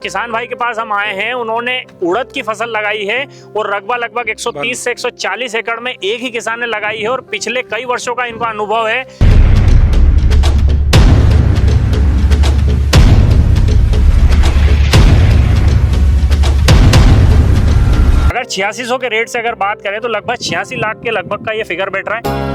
किसान भाई के पास हम आए हैं। उन्होंने उड़द की फसल लगाई है और लगभग 130 से 140 एकड़ में एक ही किसान ने लगाई है और पिछले कई वर्षों का इनका अनुभव है। अगर 8600 के रेट से अगर बात करें तो लगभग 86 लाख के लगभग का ये फिगर बैठ रहा है।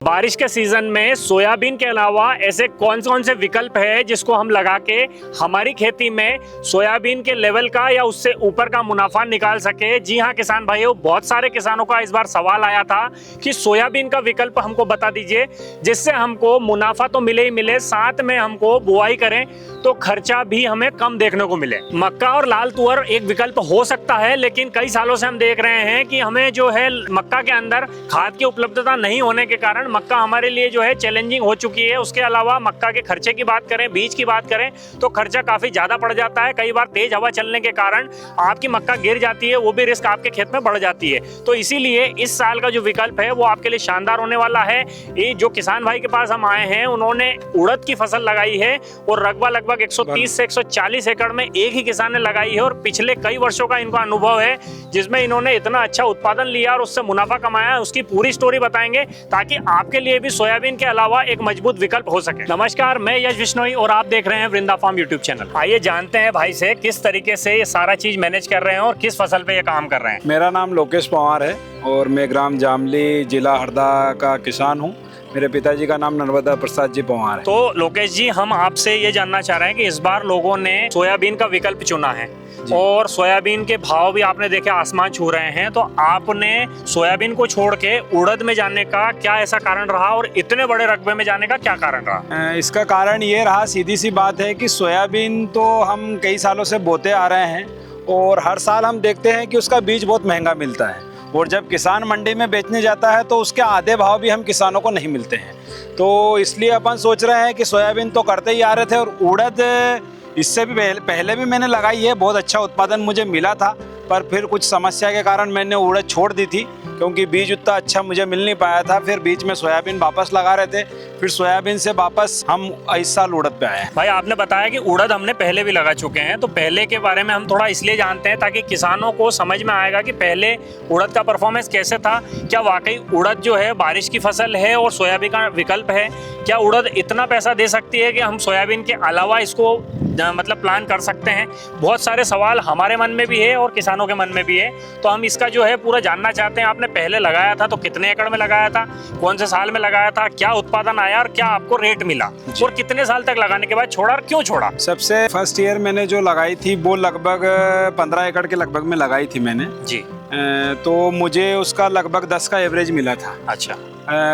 बारिश के सीजन में सोयाबीन के अलावा ऐसे कौन से विकल्प है जिसको हम लगा के हमारी खेती में सोयाबीन के लेवल का या उससे ऊपर का मुनाफा निकाल सके। जी हाँ किसान भाइयों, बहुत सारे किसानों का इस बार सवाल आया था कि सोयाबीन का विकल्प हमको बता दीजिए जिससे हमको मुनाफा तो मिले ही मिले, साथ में हमको बुआई करें तो खर्चा भी हमें कम देखने को मिले। मक्का और लाल तुअर एक विकल्प हो सकता है, लेकिन कई सालों से हम देख रहे हैं कि हमें जो है मक्का के अंदर खाद की उपलब्धता नहीं होने के कारण मक्का हमारे लिए जो है चैलेंजिंग हो चुकी है। उसके अलावा मक्का के खर्चे की बात करें, बीज की बात करें तो खर्चा काफी ज्यादा पड़ जाता है। कई बार तेज हवा चलने के कारण आपकी मक्का गिर जाती है, वो भी रिस्क आपके खेत में बढ़ जाती है। तो इसीलिए इस साल का जो विकल्प है वो आपके लिए शानदार होने वाला है। ये जो किसान भाई के पास हम आए हैं, उन्होंने उड़द की फसल लगाई है और लगभग 130 से 140 एकड़ में एक ही किसान ने लगाई है और पिछले कई वर्षों का इनका अनुभव है जिसमें इन्होंने इतना अच्छा उत्पादन लिया और उससे मुनाफा कमाया है। उसकी पूरी स्टोरी बताएंगे ताकि आपके लिए भी सोयाबीन के अलावा एक मजबूत विकल्प हो सके। नमस्कार, मैं यश बिश्नोई और आप देख रहे हैं वृंदा फार्म यूट्यूब चैनल। आइए जानते हैं भाई से किस तरीके से ये सारा चीज मैनेज कर रहे हैं और किस फसल पे ये काम कर रहे हैं। मेरा नाम लोकेश पवार है और मैं ग्राम जामली, जिला हरदा का किसान हूँ। मेरे पिताजी का नाम नर्मदा प्रसाद जी पवार है। तो लोकेश जी, हम आपसे ये जानना चाह रहे हैं कि इस बार लोगों ने सोयाबीन का विकल्प चुना है और सोयाबीन के भाव भी आपने देखे आसमान छू रहे हैं, तो आपने सोयाबीन को छोड़ के उड़द में जाने का क्या ऐसा कारण रहा और इतने बड़े रकबे में जाने का क्या कारण रहा? इसका कारण ये रहा, सीधी सी बात है कि सोयाबीन तो हम कई सालों से बोते आ रहे हैं और हर साल हम देखते हैं कि उसका बीज बहुत महंगा मिलता है और जब किसान मंडी में बेचने जाता है तो उसके आधे भाव भी हम किसानों को नहीं मिलते हैं। तो इसलिए अपन सोच रहे हैं कि सोयाबीन तो करते ही आ रहे थे और उड़द इससे भी पहले भी मैंने लगाई है, बहुत अच्छा उत्पादन मुझे मिला था, पर फिर कुछ समस्या के कारण मैंने उड़द छोड़ दी थी क्योंकि बीज उतना अच्छा मुझे मिल नहीं पाया था। फिर बीच में सोयाबीन वापस लगा रहे थे, फिर सोयाबीन से वापस हम इस साल उड़द पे आए हैं। भाई आपने बताया कि उड़द हमने पहले भी लगा चुके हैं, तो पहले के बारे में हम थोड़ा इसलिए जानते हैं ताकि किसानों को समझ में आएगा कि पहले उड़द का परफॉर्मेंस कैसे था। क्या वाकई उड़द जो है बारिश की फसल है और सोयाबीन का विकल्प है? क्या उड़द इतना पैसा दे सकती है कि हम सोयाबीन के अलावा इसको मतलब प्लान कर सकते हैं? बहुत सारे सवाल हमारे मन में भी है और किसानों के मन में भी है, तो हम इसका जो है पूरा जानना चाहते हैं। आपने पहले लगाया था तो कितने एकड़ में लगाया था, कौन से साल में लगाया था, क्या उत्पादन आया और क्या आपको रेट मिला, और कितने साल तक लगाने के बाद छोड़ा और क्यों छोड़ा? सबसे फर्स्ट ईयर मैंने जो लगाई थी वो लगभग 15 एकड़ के लगभग में लगाई थी मैंने जी। तो मुझे उसका लगभग 10 का एवरेज मिला था। अच्छा।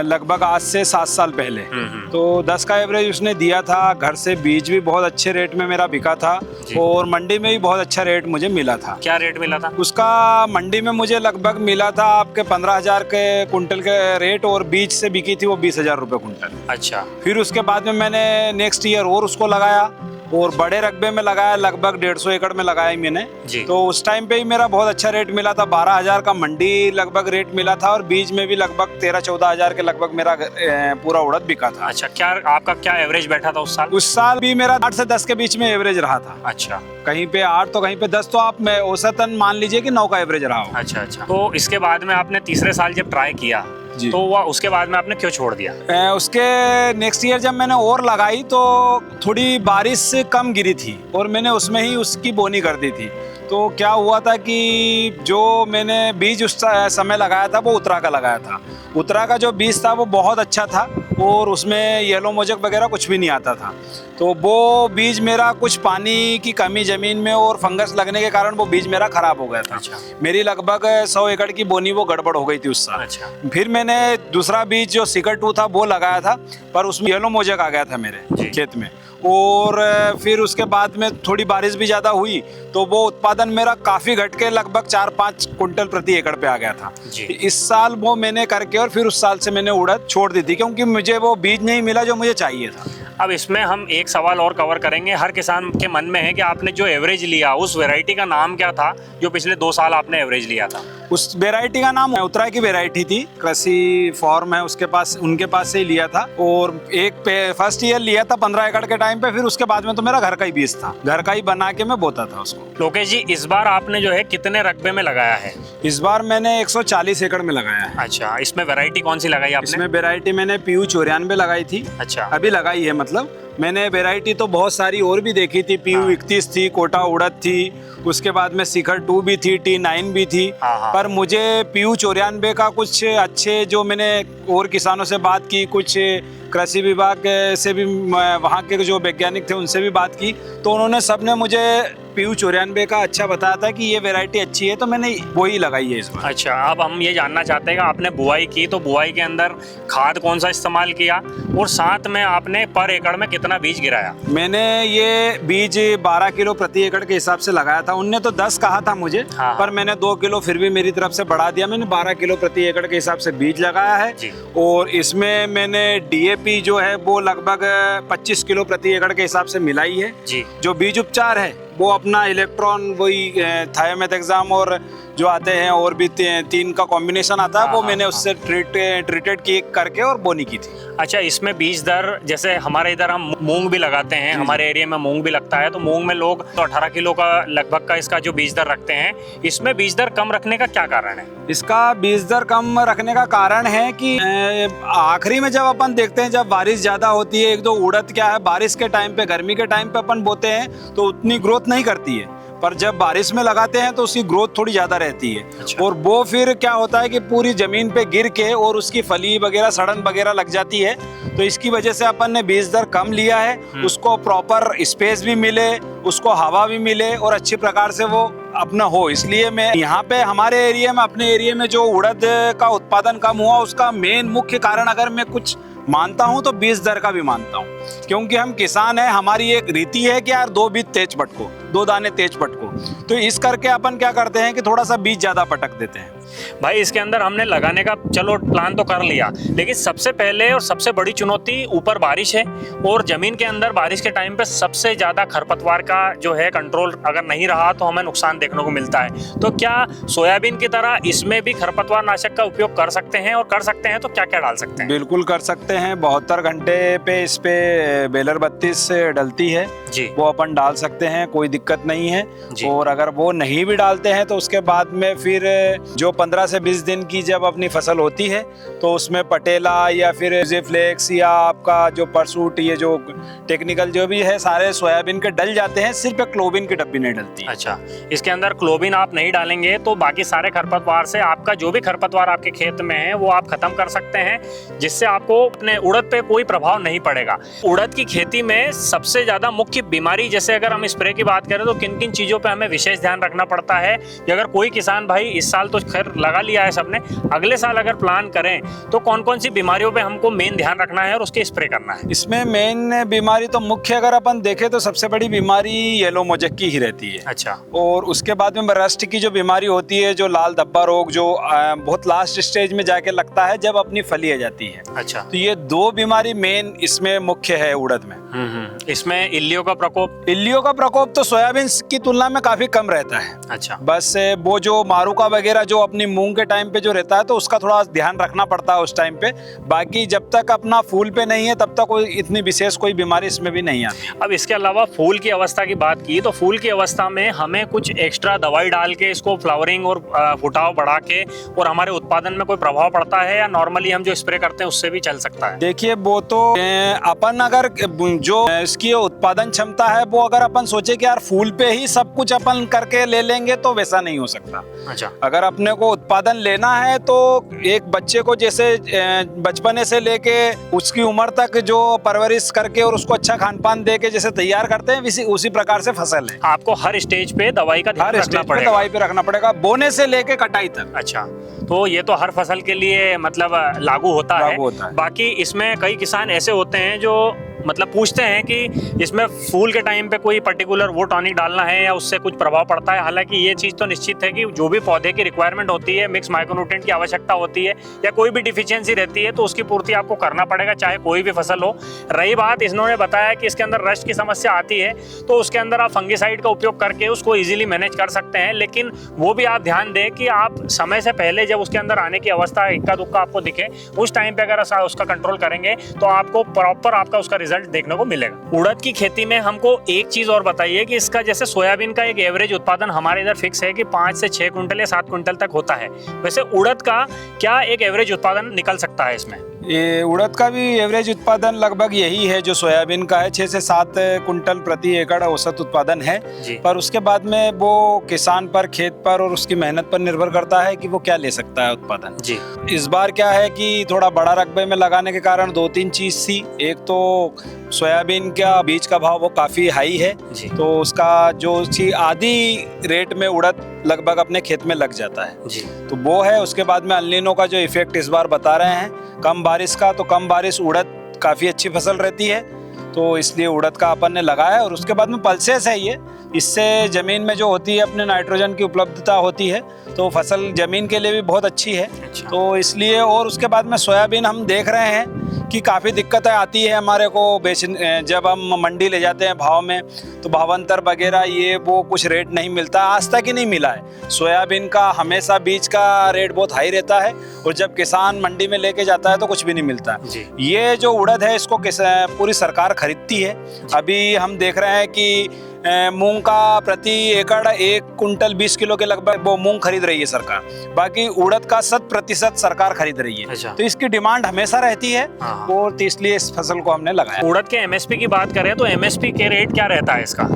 लगभग आज से 7 साल पहले। तो 10 का एवरेज उसने दिया था। घर से बीज भी बहुत अच्छे रेट में मेरा बिका था और मंडी में भी बहुत अच्छा रेट मुझे मिला था। क्या रेट मिला था उसका? मंडी में मुझे लगभग मिला था आपके 15,000 के कुंटल के रेट और बीज से बिकी थी वो 20,000 रुपये कुंटल। अच्छा। फिर उसके बाद में मैंने नेक्स्ट ईयर और उसको लगाया और बड़े रकबे में लगाया, लगभग 150 एकड़ में लगाया मैंने जी। तो उस टाइम पे ही मेरा बहुत अच्छा रेट मिला था। 12,000 का मंडी लगभग रेट मिला था और बीज में भी लगभग 13-14 हजार के लगभग मेरा पूरा उड़द बिका था। अच्छा, क्या आपका क्या एवरेज बैठा था उस साल? उस साल भी मेरा 8 से 10 के बीच में एवरेज रहा था। अच्छा। कहीं पे 8 तो कहीं पे 10, तो आप औसतन मान लीजिए कि 9 का एवरेज रहा हो। अच्छा अच्छा। तो इसके बाद में आपने तीसरे साल जब ट्राई किया तो वह उसके बाद में आपने क्यों छोड़ दिया? उसके नेक्स्ट ईयर जब मैंने और लगाई तो थोड़ी बारिश कम गिरी थी और मैंने उसमें ही उसकी बोनी कर दी थी। तो क्या हुआ था कि जो मैंने बीज उस समय लगाया था वो उत्तरा का लगाया था। उत्तरा का जो बीज था वो बहुत अच्छा था और उसमें येलो मोजक वगैरह कुछ भी नहीं आता था। तो वो बीज मेरा कुछ पानी की कमी ज़मीन में और फंगस लगने के कारण वो बीज मेरा खराब हो गया था। अच्छा। मेरी लगभग 100 एकड़ की बोनी वो गड़बड़ हो गई थी उस साल। अच्छा। फिर मैंने दूसरा बीज जो सिकर 2 था वो लगाया था, पर उसमें येलो मोजक आ गया था मेरे खेत में और फिर उसके बाद में थोड़ी बारिश भी ज़्यादा हुई तो वो उत्पादन मेरा काफ़ी घट के लगभग 4-5 कुंटल प्रति एकड़ पे आ गया था। जी। इस साल वो मैंने करके और फिर उस साल से मैंने उड़द छोड़ दी थी, क्योंकि मुझे वो बीज नहीं मिला जो मुझे चाहिए था। अब इसमें हम एक सवाल और कवर करेंगे। हर किसान के मन में है कि आपने जो एवरेज लिया उस वैरायटी का नाम क्या था जो पिछले 2 साल आपने एवरेज लिया था? उस वैरायटी का नाम उत्तरा की वैरायटी थी, कृषि फॉर्म है उसके पास, उनके पास से ही लिया था। और एक फर्स्ट ईयर लिया था 15 एकड़ के टाइम पे, फिर उसके बाद में तो मेरा घर का ही बीज था, घर का ही बना के मैं बोता था उसको। लोकेश जी, इस बार आपने जो है कितने रकबे में लगाया है? इस बार मैंने 140 एकड़ में लगाया है। अच्छा, इसमें वैरायटी कौन सी लगाई आपने? इसमें वैरायटी मैंने PU 94 लगाई थी। अच्छा, अभी लगाई है, मतलब मैंने वैरायटी तो बहुत सारी और भी देखी थी। PU 31 थी, कोटा उड़द थी, उसके बाद में शिखर 2 भी थी, T9 भी थी। हाँ। पर मुझे PU 94 का कुछ अच्छे, जो मैंने और किसानों से बात की, कुछ कृषि विभाग से भी वहाँ के जो वैज्ञानिक थे उनसे भी बात की, तो उन्होंने सबने मुझे PU 94 का अच्छा बताया था कि ये वैरायटी अच्छी है, तो मैंने वही लगाई है इस बार। अच्छा, अब हम ये जानना चाहते हैं कि आपने बुआई की तो बुआई के अंदर खाद कौन सा इस्तेमाल किया और साथ में आपने पर एकड़ में कितना बीज गिराया? मैंने ये बीज 12 किलो प्रति एकड़ के हिसाब से लगाया था। उनने तो 10 कहा था मुझे, हाँ। पर मैंने 2 किलो फिर भी मेरी तरफ से बढ़ा दिया। मैंने 12 किलो प्रति एकड़ के हिसाब से बीज लगाया है जी। और इसमें मैंने DAP जो है वो लगभग 25 किलो प्रति एकड़ के हिसाब से मिलाई है। जी। जो बीज उपचार है वो अपना इलेक्ट्रॉन, वही थायोमेथाक्साम और जो आते हैं और भी 3 का कॉम्बिनेशन आता है, वो मैंने उससे ट्रीटेड की करके और बोनी की थी। अच्छा, इसमें बीज दर, जैसे हमारे इधर हम मूंग भी लगाते हैं, हमारे एरिया में मूंग भी लगता है, तो मूंग में लोग तो 18 किलो का लगभग का इसका जो बीज दर रखते हैं, इसमें बीज दर कम रखने का क्या कारण है? इसका बीज दर कम रखने का कारण है कि आखिरी में जब अपन देखते हैं, जब बारिश ज्यादा होती है, एक दो उड़द क्या है, बारिश के टाइम पे, गर्मी के टाइम पे अपन बोते हैं तो उतनी ग्रोथ नहीं करती है, पर जब बारिश में लगाते हैं तो उसकी ग्रोथ थोड़ी ज्यादा रहती है। अच्छा। और वो फिर क्या होता है कि पूरी जमीन पे गिर के और उसकी फली वगैरह, सड़न वगैरह लग जाती है, तो इसकी वजह से अपन ने बीज दर कम लिया है। उसको प्रॉपर स्पेस भी मिले, उसको हवा भी मिले और अच्छी प्रकार से वो अपना हो, इसलिए मैं यहाँ पे हमारे एरिया में, अपने एरिया में जो उड़द का उत्पादन कम हुआ, उसका मेन मुख्य कारण अगर मैं कुछ मानता हूँ तो बीज दर का भी मानता हूँ, क्योंकि हम किसान हैं, हमारी एक रीति है कि यार 2 बीज तेज पटको, 2 दाने तेज पटको, तो इस करके अपन क्या करते हैं कि थोड़ा सा बीज ज्यादा पटक देते हैं। भाई, इसके अंदर हमने लगाने का चलो प्लान तो कर लिया, लेकिन सबसे पहले और सबसे बड़ी चुनौती ऊपर बारिश है, और जमीन के अंदर बारिश के टाइम पे सबसे ज्यादा खरपतवार का जो है कंट्रोल अगर नहीं रहा तो हमें नुकसान देखने को मिलता है। तो क्या सोयाबीन की तरह इसमें भी खरपतवार नाशक का उपयोग कर सकते हैं, और कर सकते हैं तो क्या क्या डाल सकते हैं? बिल्कुल कर सकते हैं। 72 घंटे पे इस पे बेलर 32 डलती है जी। वो अपन डाल सकते हैं, कोई दिक्कत नहीं है जी। और अगर वो नहीं भी डालते हैं तो उसके बाद में फिर जो 15 से 20 दिन की जब अपनी फसल होती है तो उसमें पटेला या फिर फ्लेक्स या आपका जो परसूट, ये जो टेक्निकल जो भी है, सारे सोयाबीन के डल जाते हैं, सिर्फ क्लोबिन की डब्बी नहीं डलती। अच्छा, इसके अंदर क्लोबिन आप नहीं डालेंगे तो बाकी सारे खरपतवार से आपका जो भी खरपतवार आपके खेत में है वो आप खत्म कर सकते हैं, जिससे आपको अपने उड़द पे कोई प्रभाव नहीं पड़ेगा। उड़द की खेती में सबसे ज्यादा मुख्य बीमारी, जैसे अगर हम स्प्रे की बात करें तो किन किन चीजों पे हमें विशेष ध्यान रखना पड़ता है कि अगर कोई किसान भाई इस साल तो खैर लगा लिया है सबने, अगले साल अगर प्लान करें तो कौन कौन सी बीमारियों पे हमको मेन ध्यान रखना है और उसके स्प्रे करना है? इसमें मेन बीमारी तो मुख्य अगर अपन देखें तो सबसे बड़ी बीमारी येलो मोजक की ही रहती है। अच्छा। और उसके बाद में रस्ट की जो बीमारी होती है, जो लाल धब्बा रोग, जो बहुत लास्ट स्टेज में जाके लगता है जब अपनी फली आ जाती है। अच्छा। तो ये 2 बीमारी मेन इसमें मुख्य है उड़द में। इसमें इल्लियों का प्रकोप? इल्लियों का प्रकोप तो सोयाबीन की तुलना में काफी कम रहता है। अच्छा। बस वो जो मारूका वगैरह जो अपनी मूंग के टाइम पे जो रहता है तो उसका थोड़ा ध्यान रखना पड़ता है उस टाइम पे, बाकी जब तक अपना फूल पे नहीं है तब तक कोई इतनी विशेष कोई बीमारी इसमें भी नहीं आती। अब इसके अलावा फूल की अवस्था की बात की तो फूल की अवस्था में हमें कुछ एक्स्ट्रा दवाई डाल के इसको फ्लावरिंग और फुटाव बढ़ा के और हमारे उत्पादन में कोई प्रभाव पड़ता है, या नॉर्मली हम जो स्प्रे करते हैं उससे भी चल सकता है? देखिए, वो तो अपन अगर जो इसकी उत्पादन क्षमता है वो अगर अपन सोचे कि यार फूल पे ही सब कुछ अपन करके ले लेंगे तो वैसा नहीं हो सकता। अच्छा। अगर अपने को उत्पादन लेना है तो एक बच्चे को जैसे बचपने से लेके उसकी उम्र तक जो परवरिश करके और उसको अच्छा खान पान दे के जैसे तैयार करते हैं, उसी प्रकार से फसल है। आपको हर स्टेज पे दवाई का ध्यान रखना पड़ेगा? दवाई पे रखना पड़ेगा, बोने से लेके कटाई तक। अच्छा, तो ये तो हर फसल के लिए मतलब लागू होता है। लागू होता है। बाकी इसमें कई किसान ऐसे होते हैं जो मतलब पूछते हैं कि इसमें फूल के टाइम पे कोई पर्टिकुलर वो टॉनिक डालना है या उससे कुछ प्रभाव पड़ता है। हालांकि ये चीज़ तो निश्चित है कि जो भी पौधे की रिक्वायरमेंट होती है, मिक्स माइक्रोन्यूट्रिएंट की आवश्यकता होती है या कोई भी डिफिशियंसी रहती है, तो उसकी पूर्ति आपको करना पड़ेगा, चाहे कोई भी फसल हो। रही बात, इन्होंने बताया कि इसके अंदर रस्ट की समस्या आती है, तो उसके अंदर आप फंगिसाइड का उपयोग करके उसको ईजिली मैनेज कर सकते हैं। लेकिन वो भी आप ध्यान दें कि आप समय से पहले जब उसके अंदर आने की अवस्था इक्का दुक्का आपको दिखे, उस टाइम पे अगर उसका कंट्रोल करेंगे तो आपको प्रॉपर आपका उसका रिजल्ट देखने को मिलेगा। उड़द की खेती में हमको एक चीज और बताइए कि इसका जैसे सोयाबीन का एक एवरेज उत्पादन हमारे इधर फिक्स है कि 5 से 6 क्विंटल या 7 क्विंटल तक होता है, वैसे उड़द का क्या एक एवरेज उत्पादन निकल सकता है इसमें? ये उड़द का भी एवरेज उत्पादन लगभग यही है जो सोयाबीन का है, 6 से 7 कुंटल प्रति एकड़ औसत उत्पादन है। पर उसके बाद में वो किसान पर, खेत पर और उसकी मेहनत पर निर्भर करता है कि वो क्या ले सकता है उत्पादन जी। इस बार क्या है कि थोड़ा बड़ा रकबे में लगाने के कारण 2-3 चीज थी। एक तो सोयाबीन का बीज का भाव वो काफी हाई है, तो उसका जो आधी रेट में उड़द लगभग अपने खेत में लग जाता है जी। तो वो है। उसके बाद में अल्नीनो का जो इफेक्ट इस बार बता रहे हैं, कम बारिश का, तो कम बारिश उड़द काफ़ी अच्छी फसल रहती है, तो इसलिए उड़द का अपन ने लगाया। और उसके बाद में पल्सेस है ये, इससे ज़मीन में जो होती है अपने नाइट्रोजन की उपलब्धता होती है, तो फसल ज़मीन के लिए भी बहुत अच्छी है। तो इसलिए, और उसके बाद में सोयाबीन हम देख रहे हैं कि काफ़ी दिक्कतें आती है हमारे को जब हम मंडी ले जाते हैं भाव में, तो भावांतर वगैरह ये वो कुछ रेट नहीं मिलता, आज तक ही नहीं मिला है। सोयाबीन का हमेशा बीज का रेट बहुत हाई रहता है और जब किसान मंडी में लेके जाता है तो कुछ भी नहीं मिलता। ये जो उड़द है इसको पूरी सरकार खरीदती है। अभी हम देख रहे हैं कि मूंग का प्रति एकड़ 1 कुंटल 20 किलो के लगभग वो मूंग खरीद रही है सरकार, बाकी उड़द का 100% सरकार खरीद रही है। तो इसकी डिमांड हमेशा रहती है और इसलिए इस फसल को हमने लगाया। उड़द के एमएसपी की बात करें तो एमएसपी के रेट क्या रहता है इसका?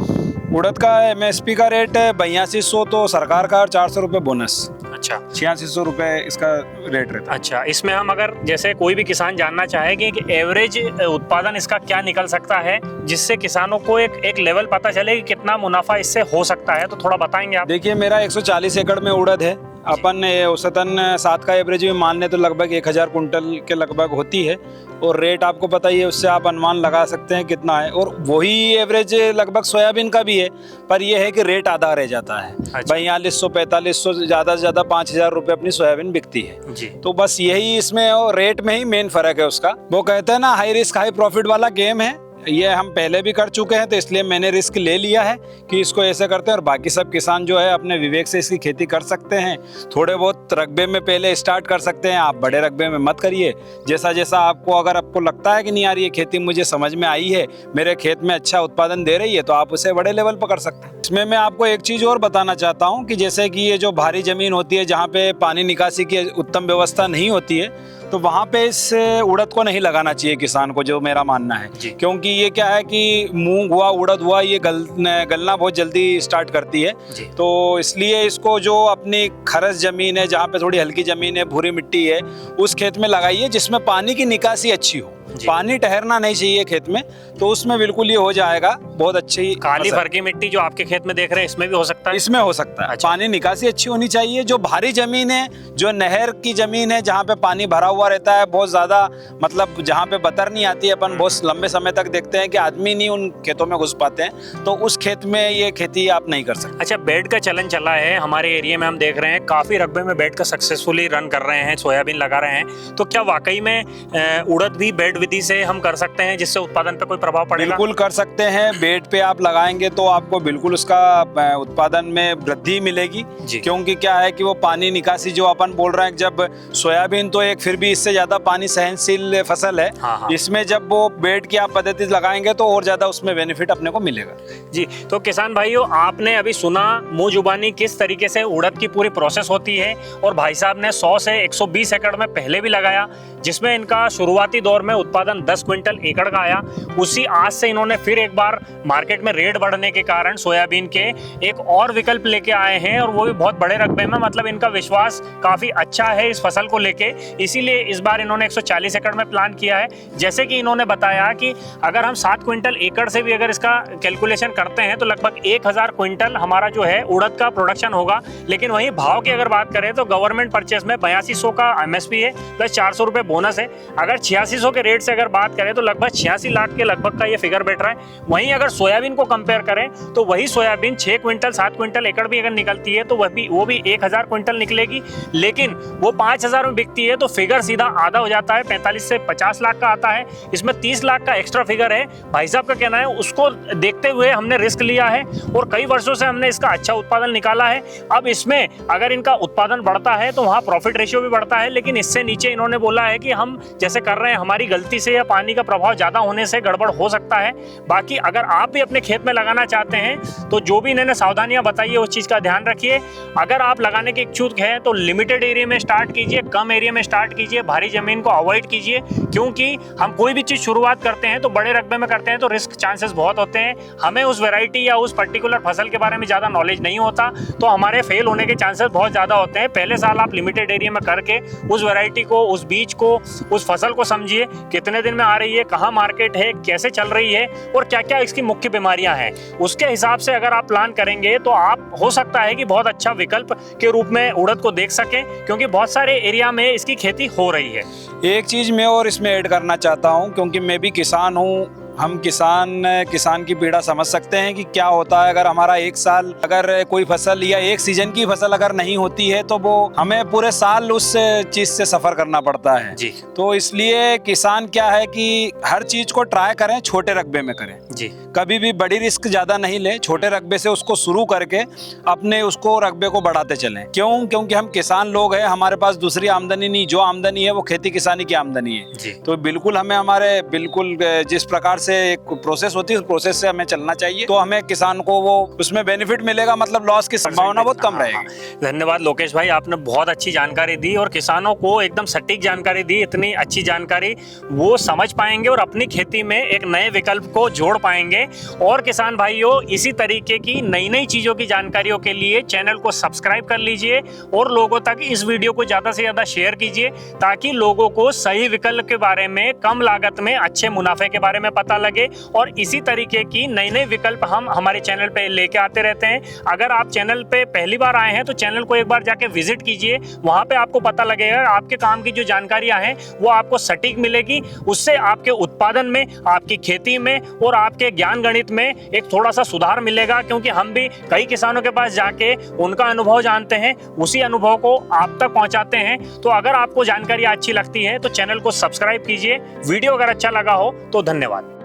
उड़द का एमएसपी का रेट 8200 तो सरकार का, और 400 रुपये बोनस। अच्छा, 8600 रुपये इसका रेट रहता है। अच्छा, इसमें हम अगर जैसे कोई भी किसान जानना चाहेगी कि एवरेज उत्पादन इसका क्या निकल सकता है, जिससे किसानों को एक लेवल पता चले कि कितना मुनाफा इससे हो सकता है, तो थोड़ा बताएंगे आप? देखिए, मेरा 140 एकड़ में उड़द है। अपन औसतन 7 का एवरेज भी मान ले तो लगभग 1000 कुंटल के लगभग होती है, और रेट आपको पता ही है, उससे आप अनुमान लगा सकते हैं कितना है। और वही एवरेज लगभग सोयाबीन का भी है, पर यह है कि रेट आधा रह जाता है। 4200-4500, ज़्यादा से ज़्यादा 5000 रुपये अपनी सोयाबीन बिकती है जी। तो बस यही इसमें और रेट में ही मेन फर्क है उसका। वो कहते हैं ना, हाई रिस्क हाई प्रॉफिट वाला गेम है। ये हम पहले भी कर चुके हैं, तो इसलिए मैंने रिस्क ले लिया है कि इसको ऐसे करते हैं। और बाकी सब किसान जो है अपने विवेक से इसकी खेती कर सकते हैं। थोड़े बहुत रकबे में पहले स्टार्ट कर सकते हैं, आप बड़े रकबे में मत करिए। जैसा जैसा आपको, अगर आपको लगता है कि नहीं यार ये खेती मुझे समझ में आई है, मेरे खेत में अच्छा उत्पादन दे रही है, तो आप उसे बड़े लेवल पर कर सकते हैं। इसमें मैं आपको एक चीज़ और बताना चाहता हूँ कि जैसे कि ये जो भारी ज़मीन होती है जहाँ पे पानी निकासी की उत्तम व्यवस्था नहीं होती है, तो वहाँ पे इस उड़द को नहीं लगाना चाहिए किसान को, जो मेरा मानना है। क्योंकि ये क्या है कि मूंग हुआ, उड़द हुआ, ये गलना बहुत जल्दी स्टार्ट करती है। तो इसलिए इसको जो अपनी खरस ज़मीन है, जहाँ पे थोड़ी हल्की ज़मीन है, भूरी मिट्टी है, उस खेत में लगाइए जिसमें पानी की निकासी अच्छी हो। पानी ठहरना नहीं चाहिए खेत में, तो उसमें बिल्कुल ये हो जाएगा बहुत अच्छी। काली फरकी मिट्टी जो आपके खेत में देख रहे हैं, इसमें भी हो सकता है? इसमें हो सकता है। पानी निकासी अच्छी होनी चाहिए। जो भारी जमीन है, जो नहर की जमीन है, जहाँ पे पानी भरा हुआ रहता है बहुत ज्यादा, मतलब जहाँ पे बतर नहीं आती है, अपन बहुत लंबे समय तक देखते हैं कि आदमी नहीं उन खेतों में घुस पाते हैं, तो उस खेत में ये खेती आप नहीं कर सकते। अच्छा, बेड का चलन चला है हमारे एरिया में, हम देख रहे हैं काफी रकबे में बेड का सक्सेसफुली रन कर रहे हैं, सोयाबीन लगा रहे हैं, तो क्या वाकई में उड़द भी बेड विधि से हम कर सकते हैं जिससे उत्पादन पे कोई प्रभाव पड़ेगा? बिल्कुल कर सकते हैं। बेड पे आप लगाएंगे तो आपको बिल्कुल उसका उत्पादन में वृद्धि मिलेगी, क्योंकि क्या है कि वो पानी निकासी जो अपन बोल रहे हैं, जब सोयाबीन तो एक फिर भी इससे ज्यादा पानी सहनशील फसल है। इसमें जब वो बेड की आप पद्धति लगाएंगे तो और ज्यादा उसमें बेनिफिट अपने को मिलेगा जी। तो किसान भाइयों, आपने अभी सुना मुंह जुबानी किस तरीके से उड़द की पूरी प्रोसेस होती है, और भाई साहब ने 100 से 120 एकड़ में पहले भी लगाया, जिसमें इनका शुरुआती दौर में उत्पादन 10 क्विंटल एकड़ का आया। उसी आज से इन्होंने फिर एक बार मार्केट में रेट बढ़ने के कारण सोयाबीन के एक और विकल्प लेके आए हैं, और वो भी बहुत बड़े रकबे में। मतलब इनका विश्वास काफ़ी अच्छा है इस फसल को लेके, इसीलिए इस बार इन्होंने 140 एकड़ में प्लान किया है। जैसे कि इन्होंने बताया कि अगर हम 7 क्विंटल एकड़ से भी अगर इसका कैलकुलेशन करते हैं तो लगभग 1000 क्विंटल हमारा जो है उड़द का प्रोडक्शन होगा। लेकिन वहीं भाव की अगर बात करें तो गवर्नमेंट परचेस में 8200 का MSP है, प्लस 400 रुपये बोनस है। अगर 8600 के रेट से अगर बात करें तो लगभग 86 लाख के लगभग का ये फिगर बैठ रहा है। वहीं अगर सोयाबीन को कंपेयर करें तो वही सोयाबीन 6 क्विंटल 7 क्विंटल एकड़ भी अगर निकलती है तो वो भी 1000 क्विंटल निकलेगी, लेकिन वो 5000 में बिकती है तो फिगर सीधा आधा हो जाता है, 45 से 50 लाख का आता है। इसमें 30 लाख का एक्स्ट्रा फिगर है। भाई साहब का कहना है उसको देखते हुए हमने रिस्क लिया है और कई वर्षों से हमने इसका अच्छा उत्पादन निकाला है। अब इसमें अगर इनका उत्पादन बढ़ता है तो वहाँ प्रॉफिट रेशियो भी बढ़ता है, लेकिन इससे नीचे इन्होंने बोला है कि हम जैसे कर रहे हैं हमारी गलती से या पानी का प्रभाव ज़्यादा होने से गड़बड़ हो सकता है। बाकी अगर आप भी अपने खेत में लगाना चाहते हैं तो जो भी इन्होंने सावधानियां बताई है उस चीज़ का ध्यान रखिए। अगर आप लगाने के इच्छुक हैं तो लिमिटेड एरिया में स्टार्ट कीजिए, कम एरिया में स्टार्ट कीजिए, भारी ज़मीन को अवॉइड कीजिए, क्योंकि हम कोई भी चीज़ शुरुआत करते हैं तो बड़े रकबे में करते हैं तो रिस्क चांसेस बहुत होते हैं। हमें उस वैरायटी या उस पर्टिकुलर फसल के बारे में ज़्यादा नॉलेज नहीं होता तो हमारे फेल होने के चांसेस बहुत ज़्यादा होते हैं। पहले साल आप लिमिटेड एरिया में करके उस वैरायटी को, उस बीज को, उस फसल को समझिए कितने दिन में आ रही है, कहाँ मार्केट है, कैसे चल रही है और क्या क्या इसकी मुख्य बीमारियां हैं। उसके हिसाब से अगर आप प्लान करेंगे तो आप हो सकता है कि बहुत अच्छा विकल्प के रूप में उड़द को देख सकें, क्योंकि बहुत सारे एरिया में इसकी खेती हो रही है। एक चीज़ मैं और इसमें ऐड करना चाहता हूँ, क्योंकि मैं भी किसान हूँ। हम किसान की पीड़ा समझ सकते हैं कि क्या होता है अगर हमारा एक साल अगर कोई फसल या एक सीजन की फसल अगर नहीं होती है तो वो हमें पूरे साल उस चीज़ से सफ़र करना पड़ता है जी। तो इसलिए किसान क्या है कि हर चीज़ को ट्राई करें, छोटे रकबे में करें जी। कभी भी बड़ी रिस्क ज़्यादा नहीं लें, छोटे रकबे से उसको शुरू करके अपने उसको रकबे को बढ़ाते चलें। क्योंकि हम किसान लोग हैं, हमारे पास दूसरी आमदनी नहीं, जो आमदनी है वो खेती किसानी की आमदनी है जी। तो बिल्कुल हमें हमारे बिल्कुल जिस प्रकार से एक प्रोसेस होती है उस प्रोसेस से हमें चलना चाहिए, तो हमें किसान को वो उसमें बेनिफिट मिलेगा, मतलब लॉस की संभावना बहुत कम रहेगी। धन्यवाद लोकेश भाई, आपने बहुत अच्छी जानकारी दी और किसानों को एकदम सटीक जानकारी दी। इतनी अच्छी जानकारी वो समझ पाएंगे और अपनी खेती में एक नए विकल्प को जोड़ पाएंगे। और किसान भाइयों, इसी तरीके की नई नई चीज़ों की जानकारियों के लिए चैनल को सब्सक्राइब कर लीजिए और लोगों तक इस वीडियो को ज़्यादा से ज़्यादा शेयर कीजिए, ताकि लोगों को सही विकल्प के बारे में, कम लागत में अच्छे मुनाफे के बारे में पता लगे। और इसी तरीके की नई नई विकल्प हम हमारे चैनल पे लेके आते रहते हैं। अगर आप चैनल पे पहली बार आए हैं तो चैनल को एक बार जाके विजिट कीजिए, वहाँ पे आपको पता लगेगा आपके काम की जो जानकारियाँ हैं वो आपको सटीक मिलेगी। उससे आपके उत्पादन में, आपकी खेती में और आपके ज्ञान गणित में एक थोड़ा सा सुधार मिलेगा, क्योंकि हम भी कई किसानों के पास जाके उनका अनुभव जानते हैं, उसी अनुभव को आप तक पहुँचाते हैं। तो अगर आपको जानकारी अच्छी लगती है तो चैनल को सब्सक्राइब कीजिए। वीडियो अगर अच्छा लगा हो तो धन्यवाद।